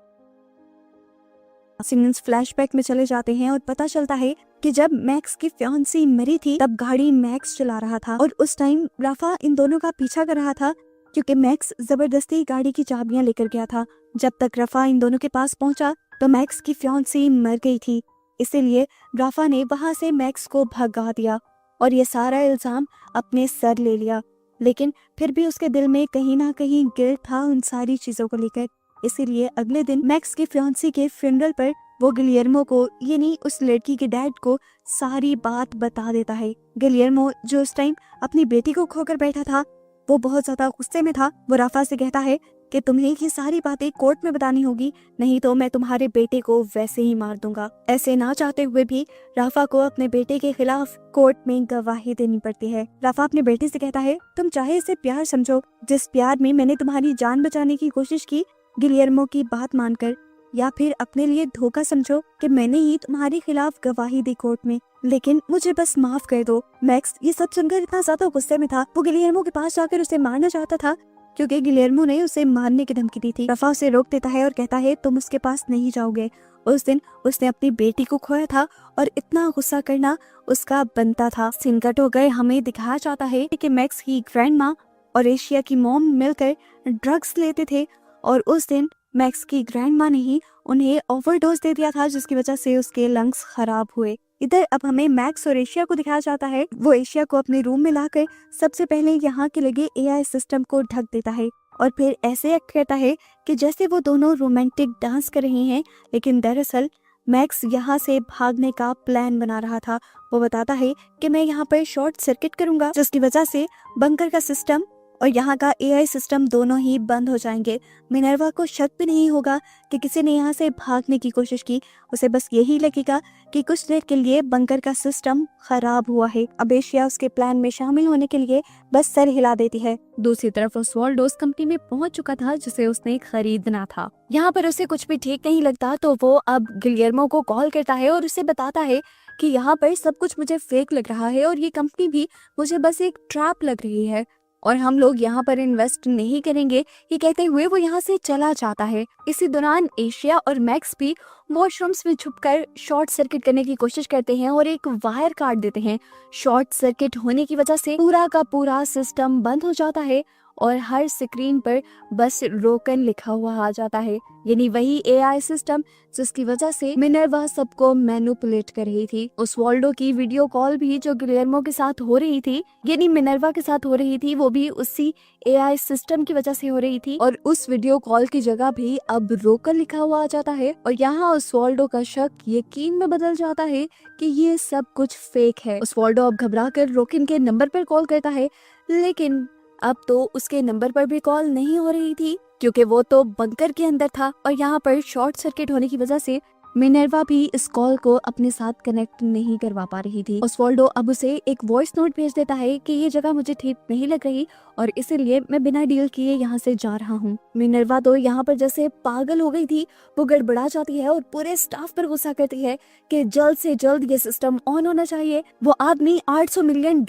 Speaker 1: सीन्स फ्लैशबैक में चले जाते हैं और पता चलता है कि जब मैक्स की फियांसी मरी थी तब गाड़ी मैक्स चला रहा था और उस टाइम रफा इन दोनों का पीछा कर रहा था क्योंकि मैक्स जबरदस्ती गाड़ी की चाबियां लेकर गया था। जब तक रफा इन दोनों के पास पहुंचा तो मैक्स की फियांसी मर गई थी, इसीलिए रफा ने वहां से मैक्स को भगा दिया और ये सारा इल्जाम अपने सर ले लिया। लेकिन फिर भी उसके दिल में कहीं ना कहीं गिल्ट था उन सारी चीजों को लेकर, इसीलिए अगले दिन मैक्स की फियांसी के फ्यूनरल पर वो गिलियर्मो को यानी उस लड़की के डैड को सारी बात बता देता है। गिलियर्मो जो उस टाइम अपनी बेटी को खोकर बैठा था वो बहुत ज्यादा गुस्से में था। वो राफा से कहता है कि तुम्हें ये सारी बातें कोर्ट में बतानी होगी, नहीं तो मैं तुम्हारे बेटे को वैसे ही मार दूंगा। ऐसे ना चाहते हुए भी राफा को अपने बेटे के खिलाफ कोर्ट में गवाही देनी पड़ती है। राफा अपने बेटे से कहता है, तुम चाहे इसे प्यार समझो, जिस प्यार में मैंने तुम्हारी जान बचाने की कोशिश की गिलियर्मो की बात मानकर, या फिर अपने लिए धोखा समझो कि मैंने ही तुम्हारे खिलाफ गवाही दी कोर्ट में, लेकिन मुझे बस माफ कर दो। मैक्स ये सब सुनकर इतना ज्यादा गुस्से में था, वो गिलियर्मो के पास जाकर उसे मारना चाहता था क्योंकि गिलियर्मो ने उसे मारने की धमकी दी थी। राफा उसे रोक देता है और कहता है, तुम उसके पास नहीं जाओगे। उस दिन उसने अपनी बेटी को खोया था और इतना गुस्सा करना उसका बनता था। सीन कट हो गए, हमें दिखाया जाता है कि मैक्स की ग्रैंड माँ और एशिया की मॉम मिलकर ड्रग्स लेते थे और उस दिन मैक्स की ग्रैंड माँ ने ही उन्हें ओवरडोज दे दिया था, जिसकी वजह से उसके लंग्स खराब हुए। इधर अब हमें मैक्स और एशिया को दिखाया जाता है। वो एशिया को अपने रूम में लाकर सबसे पहले यहाँ के लगे एआई सिस्टम को ढक देता है और फिर ऐसे एक्ट करता है कि जैसे वो दोनों रोमांटिक डांस कर रहे हैं, लेकिन दरअसल मैक्स यहाँ से भागने का प्लान बना रहा था। वो बताता है कि मैं यहाँ पर शॉर्ट सर्किट करूंगा, जिसकी वजह से बंकर का सिस्टम और यहाँ का एआई सिस्टम दोनों ही बंद हो जाएंगे। मिनर्वा को शक भी नहीं होगा कि किसी ने यहाँ से भागने की कोशिश की। उसे बस यही लगेगा कि कुछ देर के लिए बंकर का सिस्टम खराब हुआ है। अब एशिया उसके प्लान में शामिल होने के लिए बस सर हिला देती है। दूसरी तरफ ओस्वाल्डो उस कंपनी में पहुंच चुका था जिसे उसने खरीदना था। यहाँ पर उसे कुछ भी ठीक नहीं लगता, तो वो अब गिलियर्मो को कॉल करता है और उसे बताता है कि यहाँ पर सब कुछ मुझे फेक लग रहा है और ये कंपनी भी मुझे बस एक ट्रैप लग रही है और हम लोग यहाँ पर इन्वेस्ट नहीं करेंगे। ये कहते हुए वो यहाँ से चला जाता है। इसी दौरान एशिया और मैक्स भी वॉशरूम्स में छुपकर शॉर्ट सर्किट करने की कोशिश करते हैं और एक वायर काट देते हैं। शॉर्ट सर्किट होने की वजह से पूरा का पूरा सिस्टम बंद हो जाता है और हर स्क्रीन पर बस रोकन लिखा हुआ आ जाता है, यानी वही एआई सिस्टम जिसकी वजह से मिनर्वा सबको मैनिपुलेट कर रही थी। ओस्वाल्डो की वीडियो कॉल भी जो गिलियर्मो के साथ हो रही थी, यानी मिनर्वा के साथ हो रही थी, वो भी उसी एआई सिस्टम की वजह से हो रही थी और उस वीडियो कॉल की जगह भी अब रोकन लिखा हुआ आ जाता है और यहाँ ओस्वाल्डो का शक यकीन में बदल जाता है कि ये सब कुछ फेक है। ओस्वाल्डो अब घबरा कर रोकन के नंबर पर कॉल करता है, लेकिन अब तो उसके नंबर पर भी कॉल नहीं हो रही थी क्योंकि वो तो बंकर के अंदर था और यहाँ पर शॉर्ट सर्किट होने की वजह से मिनर्वा भी इस कॉल को अपने साथ कनेक्ट नहीं करवा पा रही थी। ओस्वाल्डो अब उसे एक वॉइस नोट भेज देता है कि ये जगह मुझे ठीक नहीं लग रही और इसीलिए मैं बिना डील किए यहाँ से जा रहा हूँ। मिनर्वा तो यहाँ पर जैसे पागल हो गई थी, वो गड़बड़ा जाती है और पूरे स्टाफ पर गुस्सा करती है कि जल्द से जल्द ये सिस्टम ऑन होना चाहिए। वो आदमी $800 मिलियन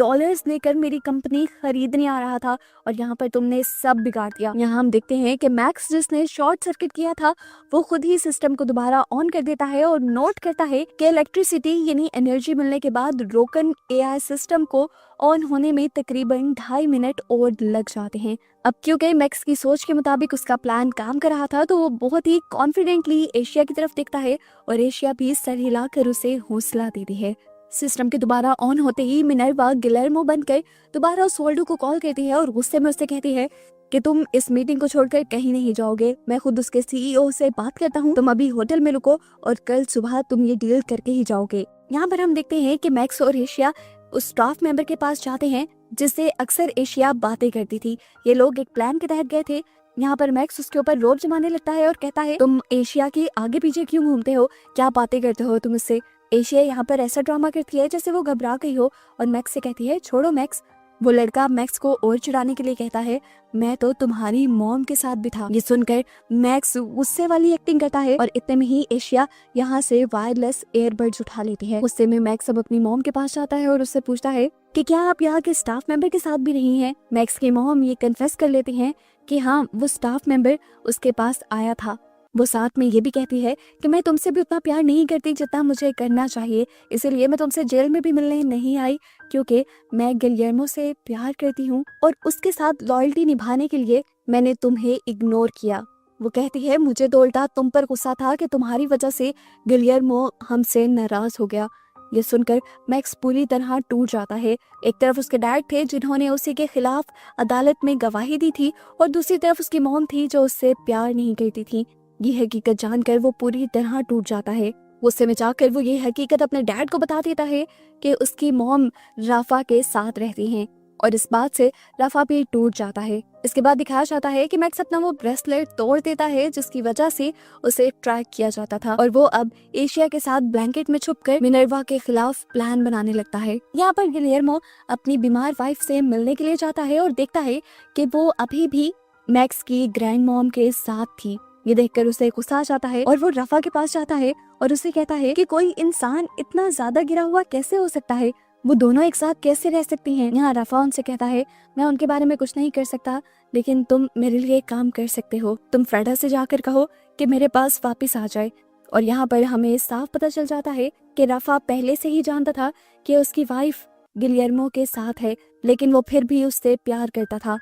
Speaker 1: लेकर मेरी कंपनी खरीदने आ रहा था और यहाँ पर तुमने सब बिगाड़ दिया। यहाँ हम देखते हैं कि मैक्स जिसने शॉर्ट सर्किट किया था वो खुद ही सिस्टम को दोबारा ऑन कर देता है और नोट करता है कि इलेक्ट्रिसिटी यानी एनर्जी मिलने के बाद रोकन एआई सिस्टम को ऑन होने में तकरीबन 2.5 मिनट और लग जाते हैं। अब क्योंकि मैक्स की सोच के मुताबिक उसका प्लान काम कर रहा था, तो वो बहुत ही कॉन्फिडेंटली एशिया की तरफ देखता है और एशिया भी सर हिलाकर उसे हौसला देती है। सिस्टम के दोबारा ऑन होते ही मिनर्वा गिलेर्मो बनकर दोबारा ओस्वाल्डो को कॉल करती है और गुस्से में उससे कहती है कि तुम इस मीटिंग को छोड़कर कहीं नहीं जाओगे, मैं खुद उसके सीईओ से बात करता हूँ, तुम अभी होटल में रुको और कल सुबह तुम ये डील करके ही जाओगे। यहाँ पर हम देखते हैं कि मैक्स और एशिया उस स्टाफ मेंबर के पास जाते हैं जिससे अक्सर एशिया बातें करती थी। ये लोग एक प्लान के तहत गए थे। यहाँ पर मैक्स उसके ऊपर रोब जमाने लगता है और कहता है, तुम एशिया के आगे पीछे क्यों घूमते हो, क्या बातें करते हो तुम इससे। एशिया यहाँ पर ऐसा ड्रामा करती है जैसे वो घबरा गई हो और मैक्स से कहती है, छोड़ो मैक्स। वो लड़का मैक्स को और चिढ़ाने के लिए कहता है, मैं तो तुम्हारी मॉम के साथ भी था। ये सुनकर मैक्स गुस्से वाली एक्टिंग करता है और इतने में ही एशिया यहाँ से वायरलेस एयरबड्स उठा लेती है। गुस्से में मैक्स अब अपनी मॉम के पास जाता है और उससे पूछता है कि क्या आप यहाँ के स्टाफ मेंबर के साथ भी नहीं हैं। मैक्स की मॉम ये कन्फेस कर लेती हैं कि हाँ, वो स्टाफ मेंबर उसके पास आया था। वो साथ में ये भी कहती है कि मैं तुमसे भी उतना प्यार नहीं करती जितना मुझे करना चाहिए, इसीलिए मैं तुमसे जेल में भी मिलने नहीं आई क्योंकि मैं गिलियर्मो से प्यार करती हूँ और उसके साथ लॉयल्टी निभाने के लिए मैंने तुम्हें इग्नोर किया। वो कहती है, मुझे तो उल्टा तुम पर गुस्सा था कि तुम्हारी वजह से गिलियर्मो हमसे नाराज हो गया। ये सुनकर मैक्स पूरी तरह टूट जाता है। एक तरफ उसके डैड थे जिन्होंने उसी के खिलाफ अदालत में गवाही दी थी और दूसरी तरफ उसकी मॉम थी जो उससे प्यार नहीं करती थी। ये हकीकत जानकर वो पूरी तरह टूट जाता है। गुस्से में जाकर वो ये हकीकत अपने डैड को बता देता है कि उसकी मॉम राफा के साथ रहती हैं और इस बात से रफा भी टूट जाता है। इसके बाद दिखाया जाता है कि मैक्स अपना वो ब्रेसलेट तोड़ देता है जिसकी वजह से उसे ट्रैक किया जाता था और वो अब एशिया के साथ ब्लैंकेट में छुपकर मिनर्वा के खिलाफ प्लान बनाने लगता है। यहाँ पर गिलियर्मो अपनी बीमार वाइफ से मिलने के लिए जाता है और देखता है कि वो अभी भी मैक्स की ग्रैंड मॉम के साथ थी। ये देखकर उसे गुस्सा आ जाता है और वो रफा के पास जाता है और उसे कहता है कि कोई इंसान इतना ज्यादा गिरा हुआ कैसे हो सकता है, वो दोनों एक साथ कैसे रह सकती हैं। यहाँ रफा उनसे कहता है मैं उनके बारे में कुछ नहीं कर सकता, लेकिन तुम मेरे लिए एक काम कर सकते हो, तुम फ्रेडा से जाकर कहो कि मेरे पास वापस आ जाए। और यहाँ पर हमें साफ पता चल जाता है कि रफा पहले से ही जानता था कि उसकी वाइफ गिलियर्मो के साथ है, लेकिन वो फिर भी उससे प्यार करता था।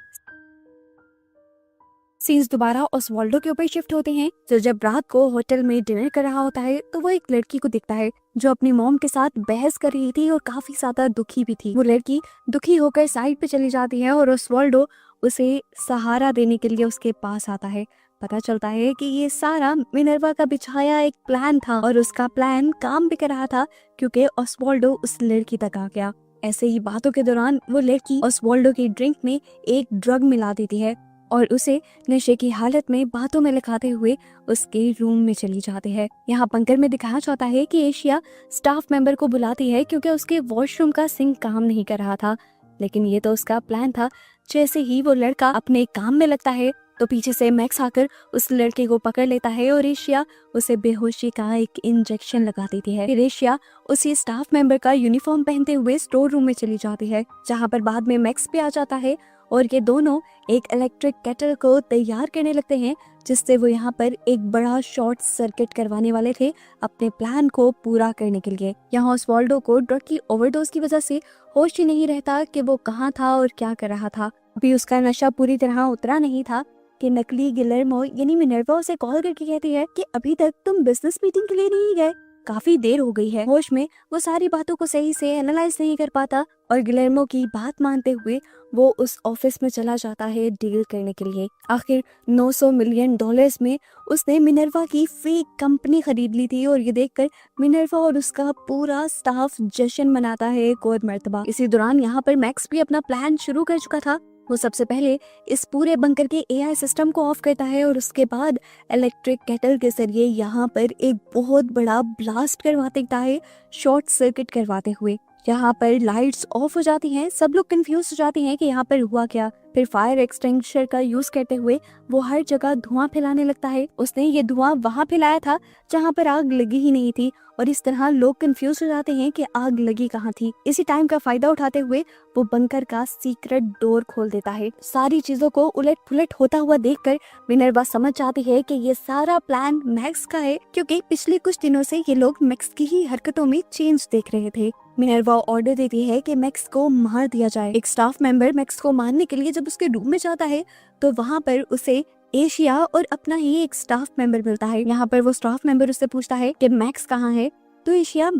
Speaker 1: सीन्स दोबारा ओस्वाल्डो के ऊपर शिफ्ट होते हैं। तो जब रात को होटल में डिनर कर रहा होता है तो वो एक लड़की को दिखता है जो अपनी मॉम के साथ बहस कर रही थी और काफी ज्यादा दुखी भी थी। वो लड़की दुखी होकर साइड पे चली जाती है और ओस्वाल्डो उसे सहारा देने के लिए उसके पास आता है। पता चलता है कि ये सारा मिनर्वा का बिछाया एक प्लान था और उसका प्लान काम भी कर रहा था क्योंकि ओस्वाल्डो उस लड़की तक आ गया। ऐसे ही बातों के दौरान वो लड़की ओस्वाल्डो की ड्रिंक में एक ड्रग मिला देती है और उसे नशे की हालत में बातों में लिखाते हुए उसके रूम में चली जाती है। यहाँ पंकर में दिखाया जाता है कि एशिया स्टाफ मेंबर को बुलाती है क्योंकि उसके वॉशरूम का सिंक काम नहीं कर रहा था, लेकिन ये तो उसका प्लान था। जैसे ही वो लड़का अपने काम में लगता है तो पीछे से मैक्स आकर उस लड़के को पकड़ लेता है और एशिया उसे बेहोशी का एक इंजेक्शन लगा देती है। फिर एशिया उसी स्टाफ मेंबर का यूनिफॉर्म पहनते हुए स्टोर रूम में चली जाती है, जहाँ पर बाद में मैक्स भी आ जाता है और ये दोनों एक इलेक्ट्रिक केटल को तैयार करने लगते हैं जिससे वो यहाँ पर एक बड़ा शॉर्ट सर्किट करवाने वाले थे अपने प्लान को पूरा करने के लिए। यहाँ ओस्वाल्डो को ड्रग की ओवरडोज की वजह से होश ही नहीं रहता कि वो कहाँ था और क्या कर रहा था। अभी उसका नशा पूरी तरह उतरा नहीं था कि नकली गिलर्मो यानी मिनर्वा उसे कॉल करके कहती है कि अभी तक तुम बिजनेस मीटिंग के लिए नहीं गए, काफी देर हो गई है। होश में वो सारी बातों को सही से एनालाइज नहीं कर पाता और गिलर्मो की बात मानते हुए वो उस ऑफिस में चला जाता है डील करने के लिए। आखिर 900 मिलियन डॉलर्स में उसने मिनर्वा की फेक कंपनी खरीद ली थी और ये देखकर मिनर्वा और उसका पूरा स्टाफ जश्न मनाता है एक और मर्तबा। इसी दौरान यहाँ पर मैक्स भी अपना प्लान शुरू कर चुका था। वो सबसे पहले इस पूरे बंकर के एआई सिस्टम को ऑफ करता है और उसके बाद इलेक्ट्रिक केटल के जरिए यहाँ पर एक बहुत बड़ा ब्लास्ट करवा देता है, शॉर्ट सर्किट करवाते हुए। यहाँ पर लाइट्स ऑफ हो जाती हैं, सब लोग कंफ्यूज हो जाते हैं कि यहाँ पर हुआ क्या। फिर फायर एक्सटिंग्विशर का यूज करते हुए वो हर जगह धुआं फैलाने लगता है। उसने ये धुआं वहाँ फैलाया था जहाँ पर आग लगी ही नहीं थी और इस तरह लोग कंफ्यूज हो जाते हैं कि आग लगी कहाँ थी। इसी टाइम का फायदा उठाते हुए वो बंकर का सीक्रेट डोर खोल देता है। सारी चीजों को उलट पुलट होता हुआ देखकर मिनर्वा समझ जाती है कि ये सारा प्लान मैक्स का है, क्योंकि पिछले कुछ दिनों से ये लोग मैक्स की ही हरकतों में चेंज देख रहे थे। मिनर्वा ऑर्डर देती है कि मैक्स को मार दिया जाए। एक स्टाफ मेंबर मैक्स को मारने के लिए जब उसके रूम में जाता है तो वहाँ पर उसे एशिया और अपना ही एक स्टाफ मेंबर मिलता है। यहाँ पर वो स्टाफ मेंबर उससे पूछता है कि मैक्स कहाँ है, तो एशिया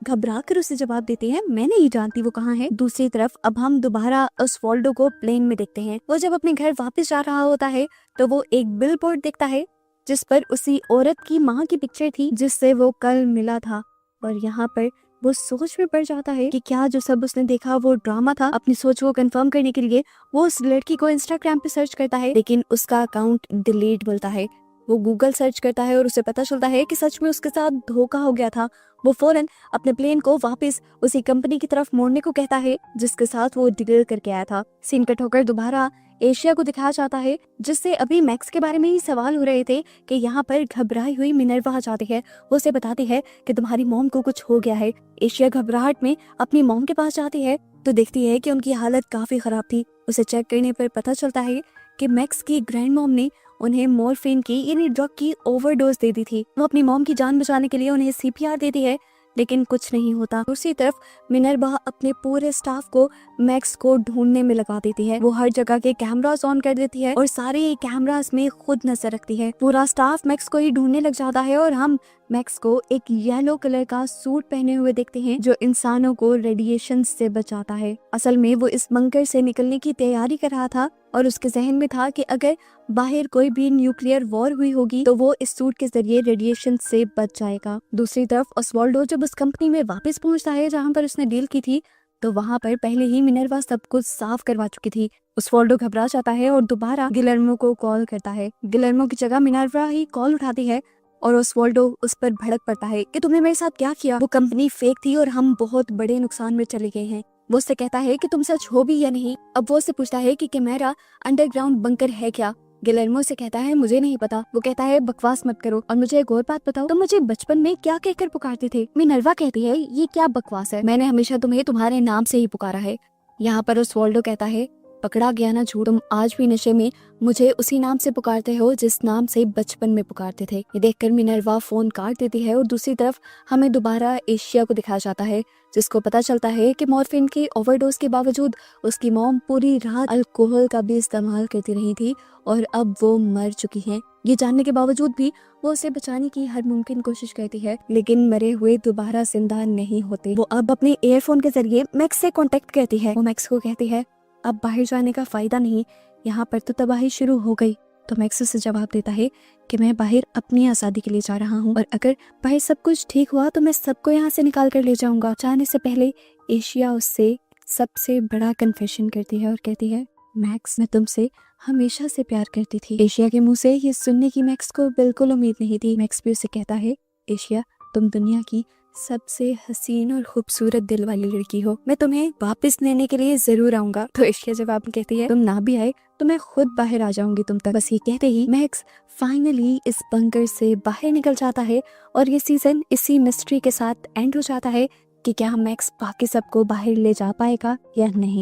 Speaker 1: घबरा कर उसे जवाब देती है मैं नहीं जानती वो कहाँ है। दूसरी तरफ अब हम दोबारा ओस्वाल्डो को प्लेन में देखते हैं। वो जब अपने घर वापस जा रहा होता है तो वो एक बिलबोर्ड देखता है जिस पर उसी औरत की माँ की पिक्चर थी जिससे वो कल मिला था और यहाँ पर वो सोच में पड़ जाता है कि क्या जो सब उसने देखा वो ड्रामा था। अपनी सोच को कंफर्म करने के लिए वो उस लड़की को इंस्टाग्राम पे सर्च करता है, लेकिन उसका अकाउंट डिलीट बोलता है। वो गूगल सर्च करता है और उसे पता चलता है कि सच में उसके साथ धोखा हो गया था। वो फौरन अपने प्लेन को वापस उसी कंपनी की तरफ मोड़ने को कहता है जिसके साथ वो डील करके आया था। सीन कट होकर दोबारा एशिया को दिखाया जाता है जिससे अभी मैक्स के बारे में ही सवाल हो रहे थे कि यहाँ पर घबराई हुई मिनर्वा आ जाती है। वो उसे बताती है कि तुम्हारी मॉम को कुछ हो गया है। एशिया घबराहट में अपनी मॉम के पास जाती है तो देखती है कि उनकी हालत काफी खराब थी। उसे चेक करने पर पता चलता है कि मैक्स की ग्रैंड मॉम ने उन्हें मॉर्फिन की यानी ड्रग की ओवरडोज दे दी थी। वो अपनी मॉम की जान बचाने के लिए उन्हें सीपीआर देती है, लेकिन कुछ नहीं होता। दूसरी तरफ मिनर्वा अपने पूरे स्टाफ को मैक्स को ढूंढने में लगा देती है। वो हर जगह के कैमरास ऑन कर देती है और सारे कैमरास में खुद नजर रखती है। पूरा स्टाफ मैक्स को ही ढूंढने लग जाता है और हम मैक्स को एक येलो कलर का सूट पहने हुए देखते हैं जो इंसानों को रेडिएशन से बचाता है। असल में वो इस बंकर से निकलने की तैयारी कर रहा था और उसके जहन में था कि अगर बाहर कोई भी न्यूक्लियर वॉर हुई होगी तो वो इस सूट के जरिए रेडिएशन से बच जाएगा। दूसरी तरफ ओस्वाल्डो जब उस कंपनी में वापस पहुंचता है जहां पर उसने डील की थी तो वहाँ पर पहले ही मिनर्वा सब कुछ साफ करवा चुकी थी। ओस्वाल्डो घबरा जाता है और दोबारा गिलर्मो को कॉल करता है। गिलर्मो की जगह मिनर्वा ही कॉल उठाती है और ओस्वाल्डो उस पर भड़क पड़ता है कि तुमने मेरे साथ क्या किया, वो कंपनी फेक थी और हम बहुत बड़े नुकसान में चले गए हैं। वो उससे कहता है कि तुम सच हो भी या नहीं। अब वो उससे पूछता है कि कैमेरा अंडरग्राउंड बंकर है क्या। गिलर्मो से कहता है मुझे नहीं पता। वो कहता है बकवास मत करो और मुझे एक और बात बताओ, तुम मुझे बचपन में क्या कहकर पुकारते थे। मिनर्वा कहती है ये क्या बकवास है, मैंने हमेशा तुम्हें तुम्हारे नाम से ही पुकारा है। यहाँ पर ओस्वाल्डो कहता है पकड़ा गया ना झूठ, तुम आज भी नशे में मुझे उसी नाम से पुकारते हो जिस नाम से बचपन में पुकारते थे। ये देखकर मिनर्वा फोन काट देती है और दूसरी तरफ हमें दोबारा एशिया को दिखाया जाता है, जिसको पता चलता है कि मॉर्फिन की ओवरडोज के बावजूद उसकी मॉम पूरी रात अल्कोहल का भी इस्तेमाल करती रही थी और अब वो मर चुकी हैं। ये जानने के बावजूद भी वो उसे बचाने की हर मुमकिन कोशिश करती है, लेकिन मरे हुए दोबारा जिंदा नहीं होते। वो अब अपने एयरफोन के जरिए मैक्स से कांटेक्ट करती है। वो मैक्स को कहती है अब बाहर जाने का फायदा नहीं, यहाँ पर तो तबाही शुरू हो गई। तो मैक्स उसे जवाब देता है कि मैं बाहर अपनी आज़ादी के लिए जा रहा हूँ और अगर बाहर सब कुछ ठीक हुआ तो मैं सबको यहाँ से निकाल कर ले जाऊंगा। जाने से पहले एशिया उससे सबसे बड़ा कन्फेशन करती है और कहती है मैक्स मैं तुमसे हमेशा से प्यार करती थी। एशिया के मुंह से ये सुनने की मैक्स को बिल्कुल उम्मीद नहीं थी। मैक्स भी उसे कहता है एशिया तुम दुनिया की सबसे हसीन और खूबसूरत दिल वाली लड़की हो, मैं तुम्हें वापस लेने के लिए जरूर आऊंगा। तो एशिया जवाब कहती है तुम ना भी आए तो मैं खुद बाहर आ जाऊंगी तुम तक। बस ये कहते ही मैक्स फाइनली इस बंकर से बाहर निकल जाता है और ये सीजन इसी मिस्ट्री के साथ एंड हो जाता है कि क्या मैक्स बाकी सबको बाहर ले जा पाएगा या नहीं।